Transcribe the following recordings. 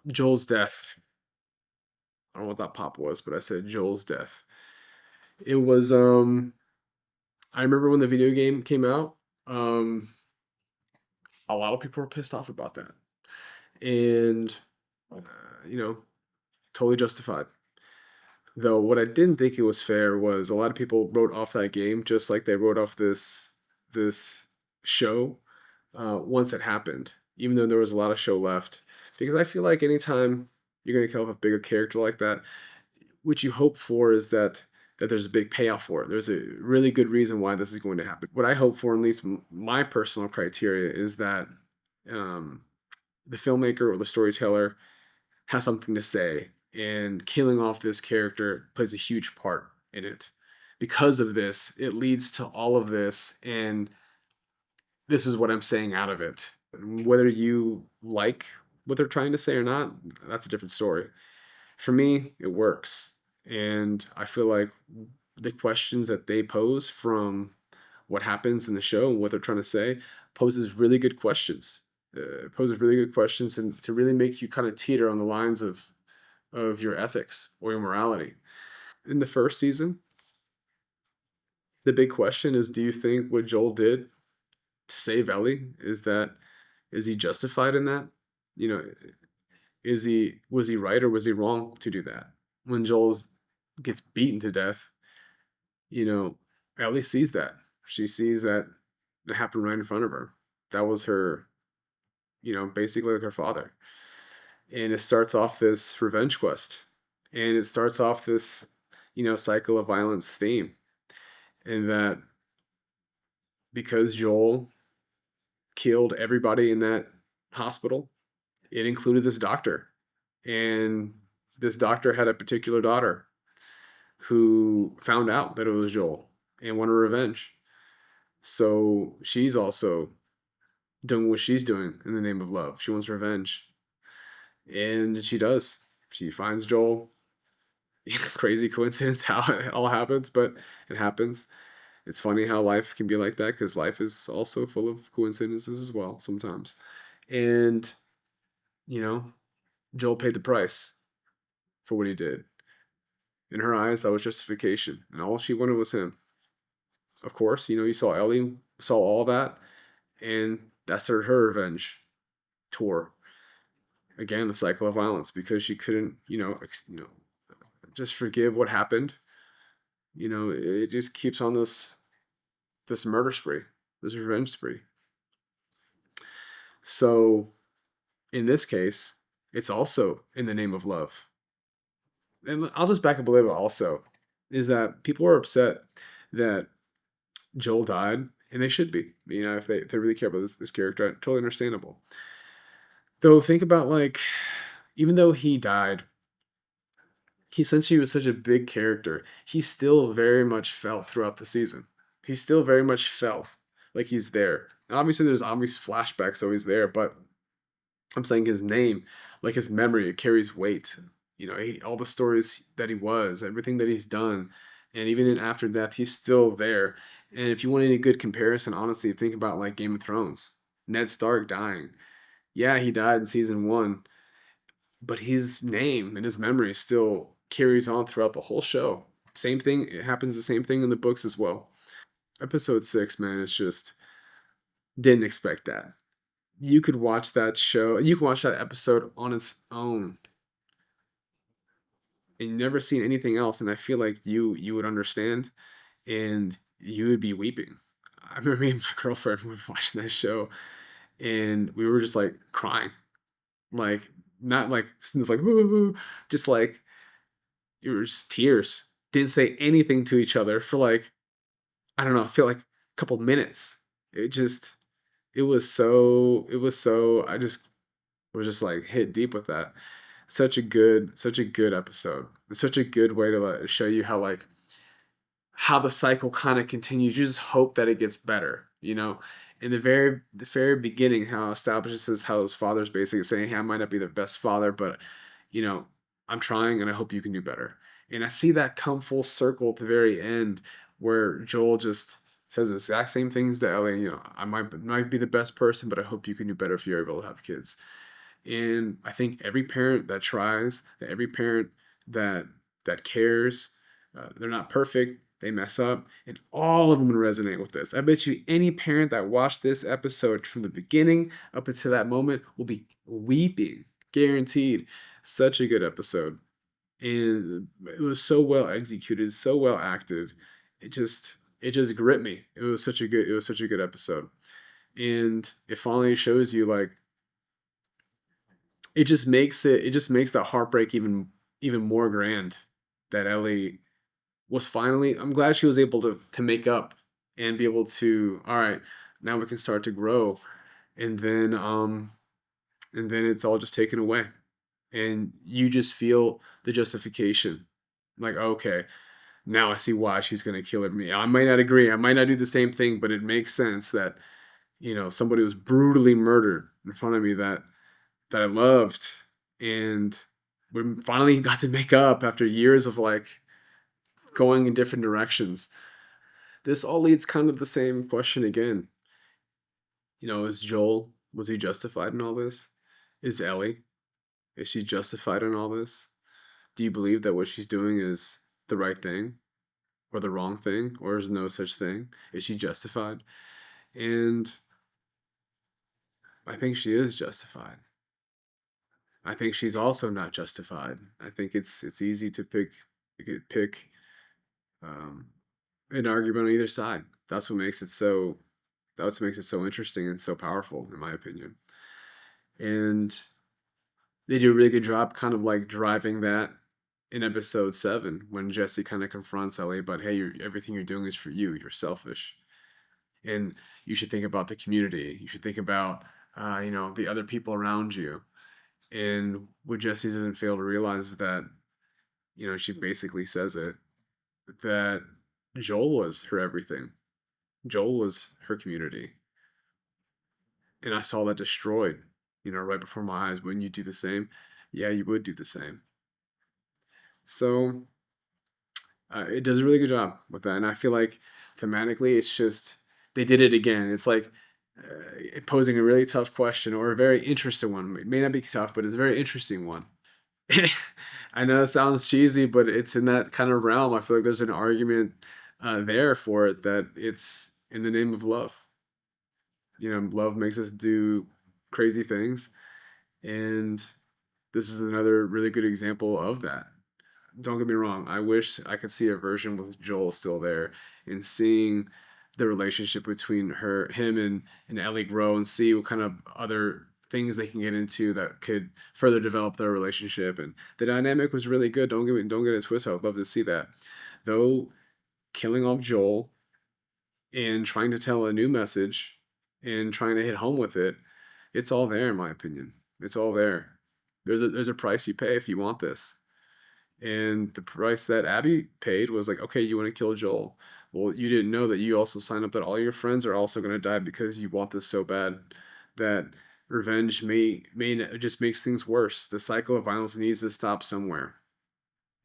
Joel's death. I don't know what that pop was, but I said Joel's death. It was I remember when the video game came out, um a lot of people were pissed off about that. And uh, you know, totally justified. Though what I didn't think it was fair was a lot of people wrote off that game just like they wrote off this show once it happened, even though there was a lot of show left. Because I feel like anytime you're gonna kill off a bigger character like that, what you hope for is that there's a big payoff for it. There's a really good reason why this is going to happen. What I hope for, at least my personal criteria, is that um, the filmmaker or the storyteller has something to say, and killing off this character plays a huge part in it. Because of this, it leads to all of this, and this is what I'm saying out of it. Whether you like what they're trying to say or not, that's a different story. For me, it works. And I feel like the questions that they pose from what happens in the show and what they're trying to say poses really good questions. Poses really good questions and to really make you kind of teeter on the lines of your ethics or your morality. In the first season, the big question is, do you think what Joel did to save Ellie, is he justified in that? You know, was he right or was he wrong to do that? When Joel gets beaten to death, you know, Ellie sees that. She sees that it happened right in front of her. That was her, basically like her father. And it starts off this revenge quest. And it starts off this, cycle of violence theme. And that because Joel killed everybody in that hospital, it included this doctor. And this doctor had a particular daughter who found out that it was Joel and wanted revenge. So she's also doing what she's doing in the name of love. She wants revenge. And she does. She finds Joel. Crazy coincidence how it all happens, but it happens. It's funny how life can be like that because life is also full of coincidences as well sometimes. And, you know, Joel paid the price for what he did. In her eyes, that was justification. And all she wanted was him. Of course, you saw Ellie, saw all that, and that started her revenge tour. Again, the cycle of violence because she couldn't, just forgive what happened. It just keeps on this murder spree, this revenge spree. So in this case, it's also in the name of love. And I'll just back up a little bit also, is that people are upset that Joel died, and they should be. If they really care about this character, totally understandable. Though think about like, even though he died, since he was such a big character, he still very much felt throughout the season. He still very much felt like he's there. And obviously, there's obvious flashbacks, so he's there. But I'm saying his name, like his memory, it carries weight. All the stories that he was, everything that he's done, and even after death, he's still there. And if you want any good comparison, honestly, think about like Game of Thrones. Ned Stark dying. Yeah, he died in season one, but his name and his memory still carries on throughout the whole show. Same thing, it happens the same thing in the books as well. Episode 6, man, it's just didn't expect that. You could watch that show, you can watch that episode on its own and you never seen anything else, and I feel like you would understand and you would be weeping. I remember me and my girlfriend were watching that show and we were just like crying. Like not like like "Woo," just like it was tears. Didn't say anything to each other for like, I don't know, I feel like a couple minutes. It just it was so I just was just like hit deep with that. Such a good episode. It's such a good way to show you how like how the cycle kind of continues. You just hope that it gets better. In the very beginning, how it establishes how his father's basically saying, "Hey, I might not be the best father, but you know, I'm trying, and I hope you can do better." And I see that come full circle at the very end, where Joel just says the exact same things to Ellie. I might be the best person, but I hope you can do better if you're able to have kids. And I think every parent that tries, that every parent that cares, they're not perfect. They mess up, and all of them would resonate with this. I bet you any parent that watched this episode from the beginning up until that moment will be weeping, guaranteed. Such a good episode, and it was so well executed, so well acted. It just gripped me. It was such a good episode, and it finally shows you like it just makes that heartbreak even more grand that Ellie was finally. I'm glad she was able to make up and be able to, all right, now we can start to grow, and then it's all just taken away, and you just feel the justification, like, okay, now I see why she's gonna kill me. I might not agree, I might not do the same thing, but it makes sense that somebody was brutally murdered in front of me that I loved, and we finally got to make up after years of like going in different directions. This all leads kind of the same question again. Is Joel, was he justified in all this? Is Ellie, is she justified in all this? Do you believe that what she's doing is the right thing or the wrong thing, or is no such thing? Is she justified? And I think she is justified. I think she's also not justified. I think it's easy to pick um, an argument on either side. That's what makes it so interesting and so powerful, in my opinion. And they do a really good job, kind of like driving that in episode 7 when Jesse kind of confronts Ellie, but hey, everything you're doing is for you. You're selfish, and you should think about the community. You should think about the other people around you. And what Jesse doesn't fail to realize is that she basically says it, that Joel was her everything. Joel was her community. And I saw that destroyed, right before my eyes. Wouldn't you do the same? Yeah, you would do the same. So it does a really good job with that. And I feel like thematically, it's just, they did it again. It's like posing a really tough question or a very interesting one. It may not be tough, but it's a very interesting one. I know it sounds cheesy, but it's in that kind of realm. I feel like there's an argument there for it, that it's in the name of love. Love makes us do crazy things, and this is another really good example of that. Don't get me wrong. I wish I could see a version with Joel still there, and seeing the relationship between him and Ellie grow, and see what kind of other things they can get into that could further develop their relationship. And the dynamic was really good. Don't get it twisted. I would love to see that. Though killing off Joel and trying to tell a new message and trying to hit home with it, it's all there in my opinion. It's all there. There's a price you pay if you want this. And the price that Abby paid was like, okay, you want to kill Joel. Well, you didn't know that you also signed up that all your friends are also going to die because you want this so bad, that revenge just makes things worse. The cycle of violence needs to stop somewhere.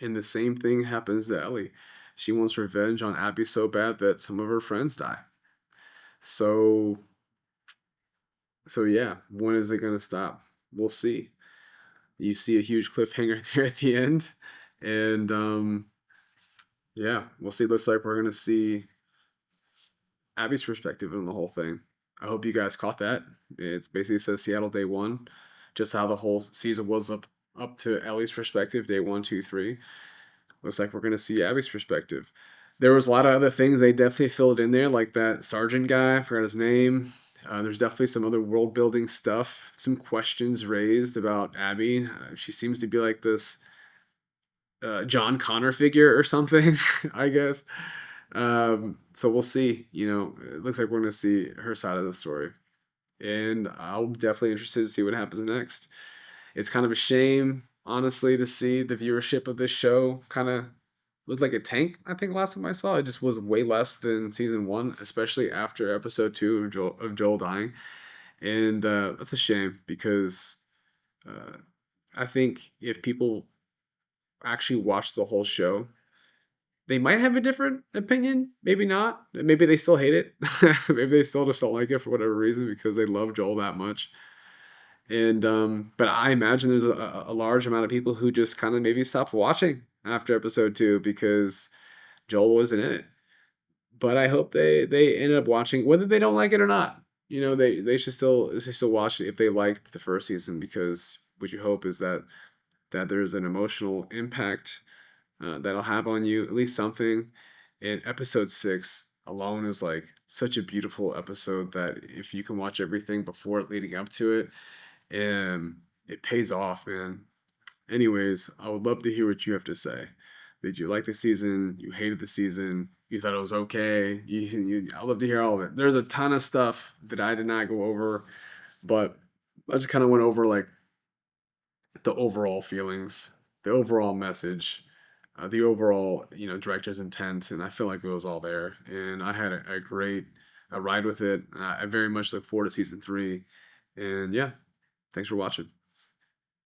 And the same thing happens to Ellie. She wants revenge on Abby so bad that some of her friends die. So yeah, when is it going to stop? We'll see. You see a huge cliffhanger there at the end, and yeah, we'll see. It looks like we're gonna see Abby's perspective on the whole thing. I hope you guys caught that. It's basically says Seattle day one, just how the whole season was up to Ellie's perspective, day 1, 2, 3. Looks like we're gonna see Abby's perspective. There was a lot of other things they definitely filled in there, like that sergeant guy. I forgot his name. There's definitely some other world building stuff. Some questions raised about Abby. She seems to be like this John Connor figure or something, I guess. So we'll see. It looks like we're going to see her side of the story. And I'm definitely interested to see what happens next. It's kind of a shame, honestly, to see the viewership of this show kind of look like a tank. I think last time I saw it just was way less than season 1, especially after episode 2 of Joel dying. And that's a shame, because uh, I think if people actually watch the whole show, they might have a different opinion. Maybe not. Maybe they still hate it. Maybe they still just don't like it for whatever reason, because they love Joel that much. And but I imagine there's a large amount of people who just kind of maybe stopped watching after episode 2 because Joel wasn't in it. But I hope they ended up watching, whether they don't like it or not. You know, they should still watch it if they liked the first season, because what you hope is that there's an emotional impact that'll have on you, at least something. And episode 6 alone is like such a beautiful episode that if you can watch everything before it leading up to it, and it pays off, man. Anyways, I would love to hear what you have to say. Did you like the season? You hated the season? You thought it was okay? I'd love to hear all of it. There's a ton of stuff that I did not go over, but I just kind of went over like the overall feelings, the overall message, the overall director's intent, and I feel like it was all there. And I had a great ride with it. I very much look forward to season 3. And yeah, thanks for watching.